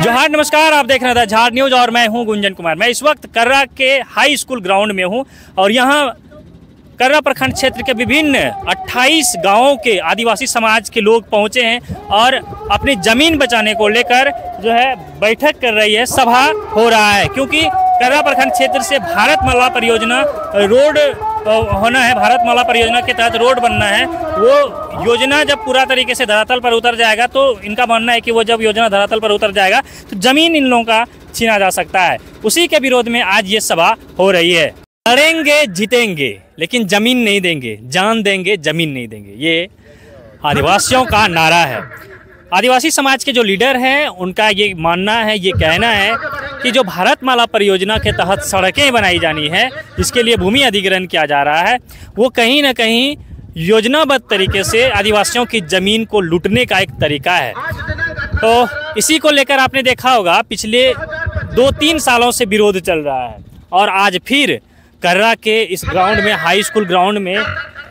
जोहार, नमस्कार। आप देख रहे थे झाड़ न्यूज और मैं हूं गुंजन कुमार। मैं इस वक्त कर्रा के हाई स्कूल ग्राउंड में हूं और यहां कर्रा प्रखंड क्षेत्र के विभिन्न 28 गांवों के आदिवासी समाज के लोग पहुंचे हैं और अपनी ज़मीन बचाने को लेकर जो है बैठक कर रही है, सभा हो रहा है। क्योंकि कर्रा प्रखंड क्षेत्र से भारतमाला परियोजना रोड होना है, भारतमाला परियोजना के तहत रोड बनना है। वो योजना जब पूरा तरीके से धरातल पर उतर जाएगा तो इनका मानना है कि वो जब योजना धरातल पर उतर जाएगा तो ज़मीन इन लोगों का छीना जा सकता है। उसी के विरोध में आज ये सभा हो रही है। लड़ेंगे जीतेंगे लेकिन ज़मीन नहीं देंगे, जान देंगे ज़मीन नहीं देंगे, ये आदिवासियों का नारा है। आदिवासी समाज के जो लीडर हैं उनका ये मानना है, ये कहना है कि जो भारतमाला परियोजना के तहत सड़कें बनाई जानी है, जिसके लिए भूमि अधिग्रहण किया जा रहा है, वो कहीं ना कहीं योजनाबद्ध तरीके से आदिवासियों की ज़मीन को लूटने का एक तरीका है। तो इसी को लेकर आपने देखा होगा पिछले 2-3 सालों से विरोध चल रहा है और आज फिर कर्रा के इस ग्राउंड में, हाई स्कूल ग्राउंड में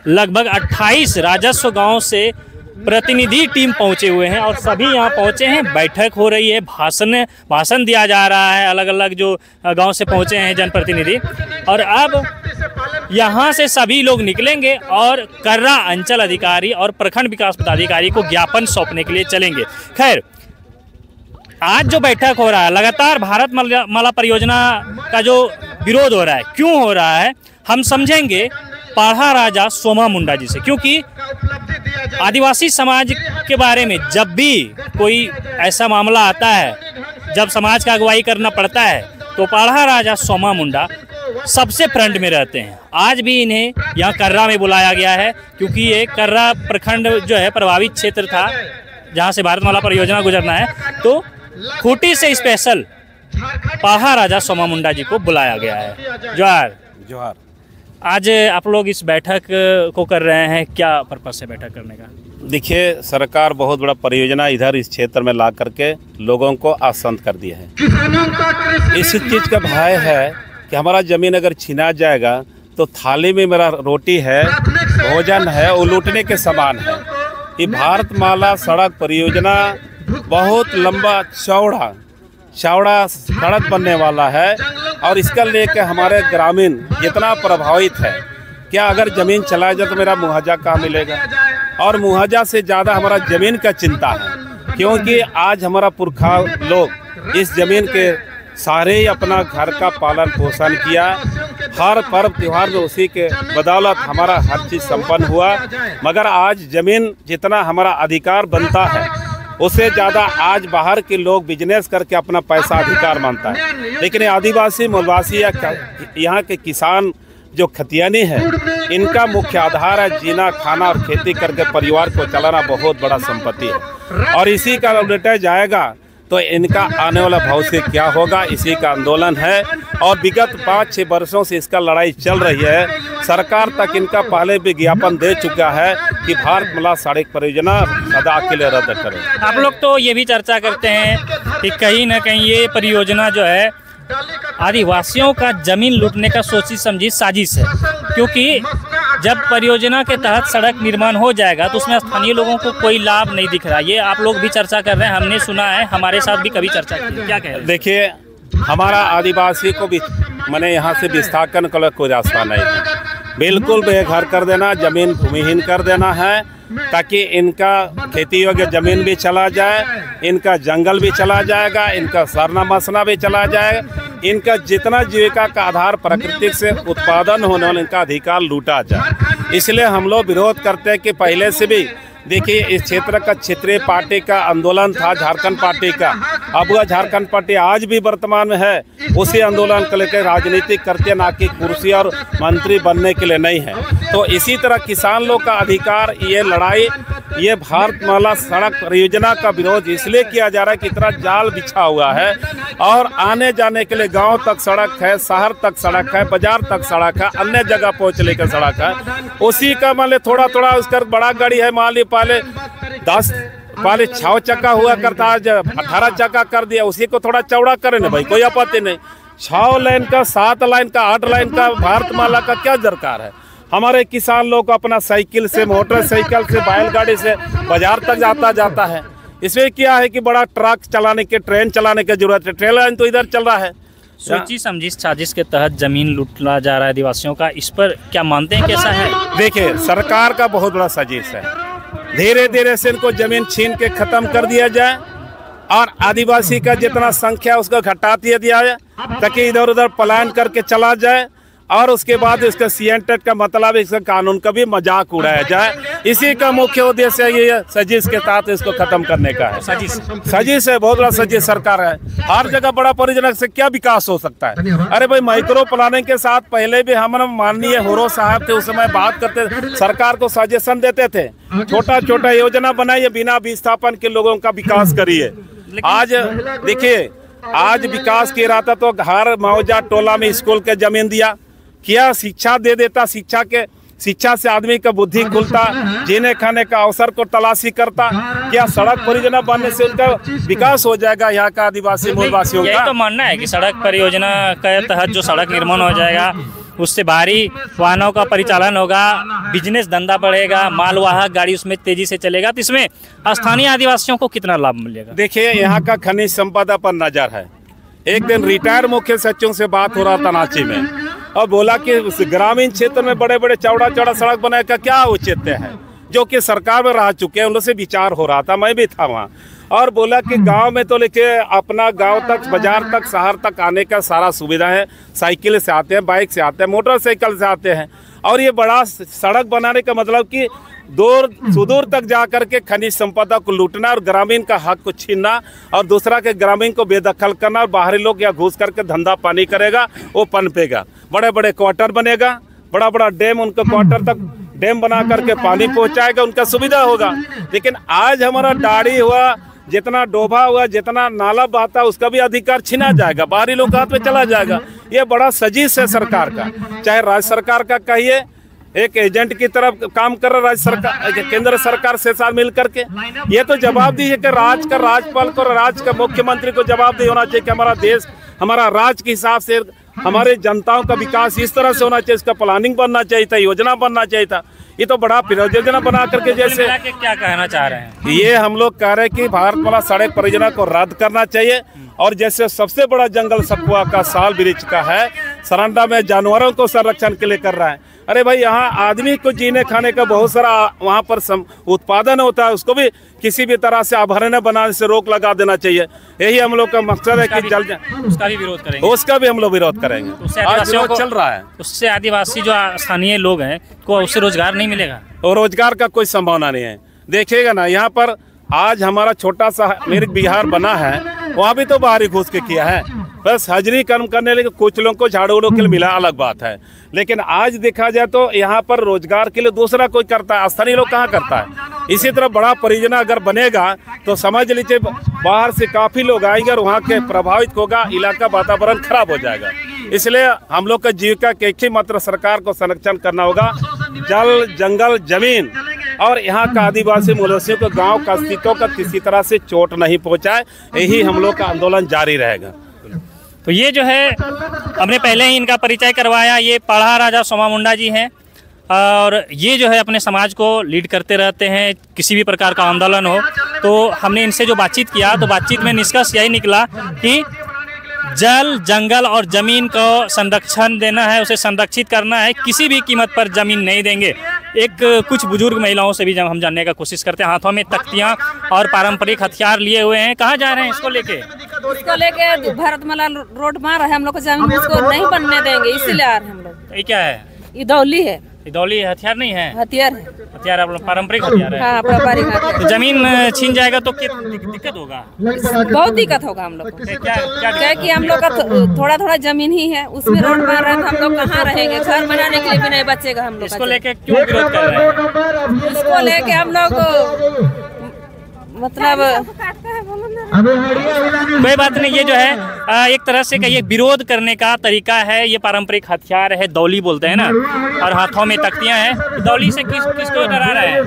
लगभग 28 राजस्व गाँव से प्रतिनिधि टीम पहुंचे हुए हैं और सभी यहां पहुंचे हैं। बैठक हो रही है, भाषण दिया जा रहा है। अलग अलग जो गांव से पहुंचे हैं जनप्रतिनिधि, और अब यहां से सभी लोग निकलेंगे और कर्रा अंचल अधिकारी और प्रखंड विकास पदाधिकारी को ज्ञापन सौंपने के लिए चलेंगे। खैर, आज जो बैठक हो रहा है, लगातार भारतमाला परियोजना का जो विरोध हो रहा है, क्यों हो रहा है, हम समझेंगे पाढ़ा राजा सोमा मुंडा जी से। क्योंकि आदिवासी समाज के बारे में जब भी कोई ऐसा मामला आता है, जब समाज का अगुवाई करना पड़ता है, तो पाढ़ा राजा सोमा मुंडा सबसे फ्रंट में रहते हैं। आज भी इन्हें यहाँ कर्रा में बुलाया गया है क्योंकि ये कर्रा प्रखंड जो है प्रभावित क्षेत्र था जहाँ से भारतमाला परियोजना गुजरना है। तो खूंटी से स्पेशल पाढ़ा राजा सोमा मुंडा जी को बुलाया गया है। जोहार। जोहार। आज आप लोग इस बैठक को कर रहे हैं, क्या पर्पस है बैठक करने का? देखिए, सरकार बहुत बड़ा परियोजना इधर इस क्षेत्र में ला करके लोगों को आश्वस्त कर दिया है। इस चीज़ का भय है कि हमारा ज़मीन अगर छीना जाएगा तो थाली में मेरा रोटी है, भोजन है, वो लूटने के समान है। ये भारतमाला सड़क परियोजना बहुत लंबा चौड़ा सड़क बनने वाला है और इसका लेके हमारे ग्रामीण इतना प्रभावित है। क्या अगर ज़मीन चला जाए तो मेरा मुआवजा कहाँ मिलेगा? और मुआवजा से ज़्यादा हमारा ज़मीन का चिंता है, क्योंकि आज हमारा पुरखा लोग इस ज़मीन के सारे ही अपना घर का पालन पोषण किया। हर पर्व त्यौहार में उसी के बदौलत हमारा हर चीज़ संपन्न हुआ। मगर आज ज़मीन जितना हमारा अधिकार बनता है उससे ज़्यादा आज बाहर के लोग बिजनेस करके अपना पैसा अधिकार मानता है। लेकिन आदिवासी मूलवासी या यहाँ के किसान जो खतियानी है, इनका मुख्य आधार है जीना, खाना और खेती करके परिवार को चलाना बहुत बड़ा संपत्ति है। और इसी का उलटा जाएगा तो इनका आने वाला भविष्य क्या होगा, इसी का आंदोलन है। और विगत 5-6 वर्षों से इसका लड़ाई चल रही है। सरकार तक इनका पहले भी ज्ञापन दे चुका है कि भारतमाला सड़क परियोजना सदा के लिए रद्द करें। आप लोग तो ये भी चर्चा करते हैं कि कहीं ना कहीं ये परियोजना जो है आदिवासियों का जमीन लूटने का सोची समझी साजिश है। क्योंकि जब परियोजना के तहत सड़क निर्माण हो जाएगा तो उसमें स्थानीय लोगों को कोई लाभ नहीं दिख रहा। ये आप लोग भी चर्चा कर रहे हैं, हमने सुना है, हमारे साथ भी कभी चर्चा की। क्या कह रहे हैं? देखिए, हमारा आदिवासी को भी मैंने यहाँ से विस्थापन का कोई रास्ता नहीं है। बिल्कुल बेघर कर देना, ज़मीन भूमिहीन कर देना है ताकि इनका खेती योग्य ज़मीन भी चला जाए, इनका जंगल भी चला जाएगा, इनका सरना मसना भी चला जाएगा, इनका जितना जीविका का आधार प्राकृतिक से उत्पादन होने वाला इनका अधिकार लूटा जाए। इसलिए हम लोग विरोध करते हैं कि पहले से भी देखिए इस क्षेत्र का क्षेत्रीय पार्टी का आंदोलन था, झारखंड पार्टी का। अब वह झारखंड पार्टी आज भी वर्तमान में है, उसी आंदोलन को लेकर राजनीति करते हैं, ना कि कुर्सी और मंत्री बनने के लिए नहीं है। तो इसी तरह किसान लोग का अधिकार, ये लड़ाई, ये भारतमाला सड़क परियोजना का विरोध इसलिए किया जा रहा है कि इतना जाल बिछा हुआ है और आने जाने के लिए गांव तक सड़क है, शहर तक सड़क है, बाजार तक सड़क है, अन्य जगह पहुंचने का सड़क है। उसी का मान ली थोड़ा उसका बड़ा गाड़ी है, मान ली पहले 6 चक्का हुआ करता, आज 18 चक्का कर दिया। उसी को थोड़ा चौड़ा करे ना भाई, कोई आपत्ति नहीं। 6 लाइन का, 7 लाइन का, 8 लाइन का भारतमाला का क्या दरकार है? हमारे किसान लोग अपना साइकिल से, मोटरसाइकिल से, बैलगाड़ी से बाजार तक जाता है। इसमें क्या है कि बड़ा ट्रक चलाने के, ट्रेन चलाने की जरूरत है। ट्रेन लाइन तो इधर चल रहा है। सोची समझी साजिश के तहत जमीन लूटना जा रहा है आदिवासियों का, इस पर क्या मानते हैं, कैसा है? देखिए, सरकार का बहुत बड़ा साजिश है। धीरे धीरे से इनको जमीन छीन के खत्म कर दिया जाए और आदिवासी का जितना संख्या उसको घटा दिया जाए ताकि इधर उधर पलायन करके चला जाए, और उसके बाद इसका सीएनटेट का मतलब इसका कानून का भी मजाक उड़ाया जाए। इसी का मुख्य उद्देश्य ये साजिश के तहत इसको खत्म करने का है। साजिश है, बहुत बड़ा साजिश सरकार है। हर जगह बड़ा परियोजना से क्या विकास हो सकता है? अरे भाई, माइक्रो प्लानिंग के साथ पहले भी हम माननीय होरो साहब थे, उस समय बात करते थे, सरकार को सजेशन देते थे, छोटा छोटा योजना बनाइए, बिना विस्थापन के लोगों का विकास करिए। आज देखिए, आज विकास के इरादा तो हर मौजा टोला में स्कूल के जमीन दिया, क्या शिक्षा दे देता, शिक्षा से आदमी का बुद्धि खुलता, जीने खाने का अवसर को तलाशी करता, क्या सड़क परियोजना बनने से उनका विकास हो जाएगा यहाँ का आदिवासी मूलवासियों का? यही तो मानना है कि सड़क परियोजना के तहत जो सड़क निर्माण हो जाएगा उससे भारी वाहनों का परिचालन होगा, बिजनेस धंधा बढ़ेगा, मालवाहक गाड़ी उसमें तेजी से चलेगा, तो इसमें स्थानीय आदिवासियों को कितना लाभ मिलेगा? देखिए, यहाँ का खनिज संपदा पर नजर है। एक दिन रिटायर्ड मुख्य सचिव से बात हो रहा था रांची में, और बोला कि उस ग्रामीण क्षेत्र में बड़े बड़े चौड़ा चौड़ा सड़क बनाने का क्या औचित्य है, जो कि सरकार में रह चुके हैं, उन लोग से विचार हो रहा था, मैं भी था वहाँ। और बोला कि गांव में तो लेके अपना गांव तक, बाजार तक, शहर तक आने का सारा सुविधा है, साइकिल से आते हैं, बाइक से आते हैं, मोटरसाइकिल से आते हैं। और ये बड़ा सड़क बनाने का मतलब कि सुदूर तक जा करके खनिज संपदा को लूटना और ग्रामीण का हक को छीनना, और दूसरा के ग्रामीण को बेदखल करना, और बाहरी लोग या घुस करके धंधा पानी करेगा, वो पनपेगा। बड़े बड़े क्वार्टर बनेगा, बड़ा बड़ा डैम, उनका क्वार्टर तक डैम बना करके पानी पहुंचाएगा, उनका सुविधा होगा। लेकिन आज हमारा दाढ़ी हुआ, जितना डोभा हुआ, जितना नाला बहता, उसका भी अधिकार छीना जाएगा, बाहरी लोग हाथ में चला जाएगा। ये बड़ा साजिश है सरकार का, चाहे राज्य सरकार का कहिए, एक एजेंट की तरफ काम कर रहा राज्य सरकार, केंद्र सरकार से साथ मिल करके। ये तो जवाब दीजिए कि राज्य का राज्यपाल को, राज्य का मुख्यमंत्री को जवाब दे होना चाहिए कि हमारा देश, हमारा राज्य के हिसाब से हमारे जनताओं का विकास इस तरह से होना चाहिए, इसका प्लानिंग बनना चाहिए था, योजना बनना चाहिए था। ये तो बड़ा परियोजना बना करके, जैसे क्या कहना चाह रहे हैं? ये हम लोग कह रहे हैं कि भारतमाला सड़क परियोजना को रद्द करना चाहिए, और जैसे सबसे बड़ा जंगल सखुआ का साल वृक्ष का है, सरंडा में जानवरों को संरक्षण के लिए कर रहा है। अरे भाई, यहाँ आदमी को जीने खाने का बहुत सारा वहाँ पर उत्पादन होता है, उसको भी किसी भी तरह से अभयारण्य बनाने से रोक लगा देना चाहिए। यही हम लोग का मकसद है कि जल्द उसका भी विरोध करेंगे, उसका भी हम लोग विरोध करेंगे। आदिवासियों को चल रहा है, उससे आदिवासी जो स्थानीय लोग हैं को उससे रोजगार नहीं मिलेगा, और रोजगार का कोई संभावना नहीं है। देखिएगा ना, यहाँ पर आज हमारा छोटा सा मेरे बिहार बना है, वहाँ भी तो बाहरी घुस के किया है, बस हाजिरी कम करने लगे, कुछ लोगों को झाड़ू उड़ू के लिए मिला, अलग बात है। लेकिन आज देखा जाए तो यहाँ पर रोजगार के लिए दूसरा कोई करता है, स्थानीय लोग कहाँ करता है। इसी तरह बड़ा परियोजना अगर बनेगा तो समझ लीजिए बाहर से काफ़ी लोग आएंगे और वहाँ के प्रभावित होगा, इलाका वातावरण खराब हो जाएगा। इसलिए हम लोग का जीविका के एक ही मात्र सरकार को संरक्षण करना होगा, जल, जंगल, जमीन, और यहाँ का आदिवासी मूलवासियों को, गांव का अस्तित्व का किसी तरह से चोट नहीं पहुँचाए। यही हम लोग का आंदोलन जारी रहेगा। तो ये जो है, हमने पहले ही इनका परिचय करवाया, ये पाढ़ा राजा सोमा मुंडा जी हैं, और ये जो है अपने समाज को लीड करते रहते हैं, किसी भी प्रकार का आंदोलन हो तो हमने इनसे जो बातचीत किया, तो बातचीत में निष्कर्ष यही निकला कि जल, जंगल और ज़मीन को संरक्षण देना है, उसे संरक्षित करना है, किसी भी कीमत पर ज़मीन नहीं देंगे। एक कुछ बुजुर्ग महिलाओं से भी जब हम जानने का कोशिश करते हैं, हाथों में तख्तियाँ और पारंपरिक हथियार लिए हुए हैं, कहाँ जा रहे हैं इसको लेके? भारतमाला रोड मार है, हम लोग को जमीन उसको नहीं बनने देंगे, इसीलिए आ रहे हैं हम लोग। ये क्या है? इदौली है। इदौली हथियार नहीं है? हथियार है, हथियार आप लोग पारंपरिक हथियार है। हाँ, पारंपरिक हथियार। तो जमीन छीन जाएगा तो दिक्कत होगा, बहुत दिक्कत होगा हम लोग को। क्या कि हम लोग का थोड़ा थोड़ा जमीन ही है, उसमें रोड मार रहा है, हम लोग कहाँ रहेंगे? घर बनाने के लिए भी नहीं बचेगा हम लोग। इसको लेके क्यों विरोध कर रहे हैं? इसको लेके हम लोग मतलब कोई बात नहीं, ये जो है एक तरह से कहिए विरोध करने का तरीका है। ये पारंपरिक हथियार है, दौली बोलते हैं ना, और हाथों में तख्तियां हैं। दौली से किसको डरा रहे हैं?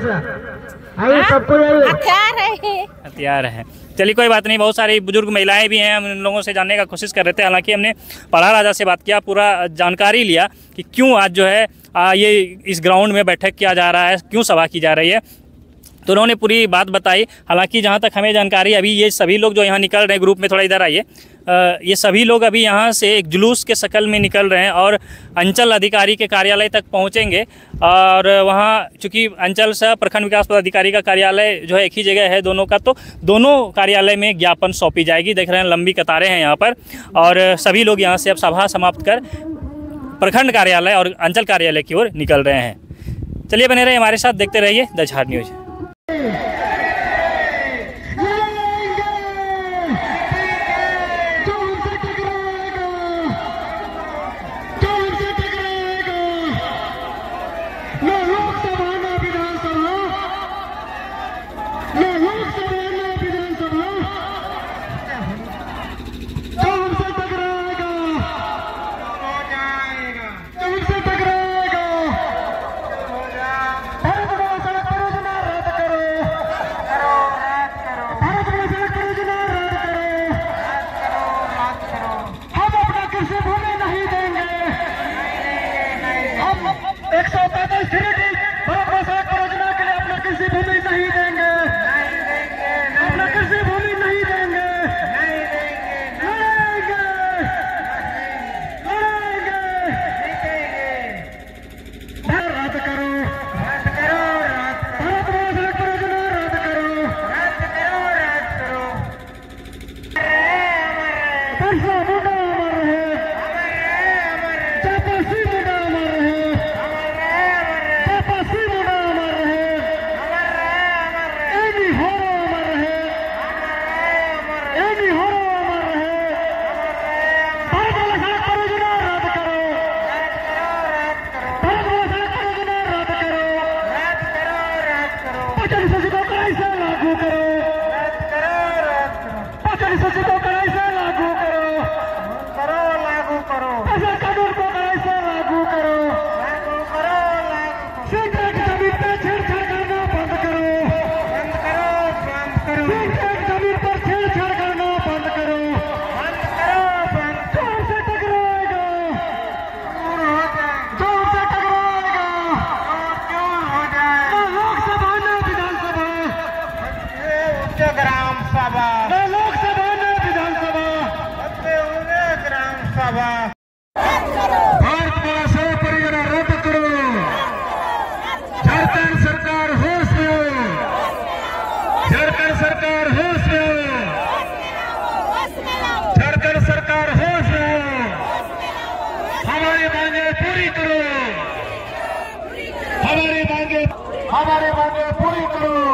हथियार है। चलिए कोई बात नहीं, बहुत सारी बुजुर्ग महिलाएं भी हैं, हम इन लोगों से जानने का कोशिश कर रहे थे। हालांकि हमने पाढ़ा राजा से बात किया, पूरा जानकारी लिया कि क्यों आज जो है ये इस ग्राउंड में बैठक किया जा रहा है, क्यों सभा की जा रही है। तो उन्होंने पूरी बात बताई। हालांकि जहां तक हमें जानकारी, अभी ये सभी लोग जो यहाँ निकल रहे हैं ग्रुप में, थोड़ा इधर आइए, ये सभी लोग अभी यहाँ से एक जुलूस के शक्ल में निकल रहे हैं और अंचल अधिकारी के कार्यालय तक पहुँचेंगे। और वहाँ चूँकि अंचल सह प्रखंड विकास पदाधिकारी का कार्यालय जो है एक ही जगह है दोनों का, तो दोनों कार्यालय में ज्ञापन सौंपी जाएगी। देख रहे हैं लंबी कतारें हैं यहाँ पर, और सभी लोग यहाँ से अब सभा समाप्त कर प्रखंड कार्यालय और अंचल कार्यालय की ओर निकल रहे हैं। चलिए बने रहिए हमारे साथ, देखते रहिए द झाड़ न्यूज़। हमारी मांगे पूरी करो।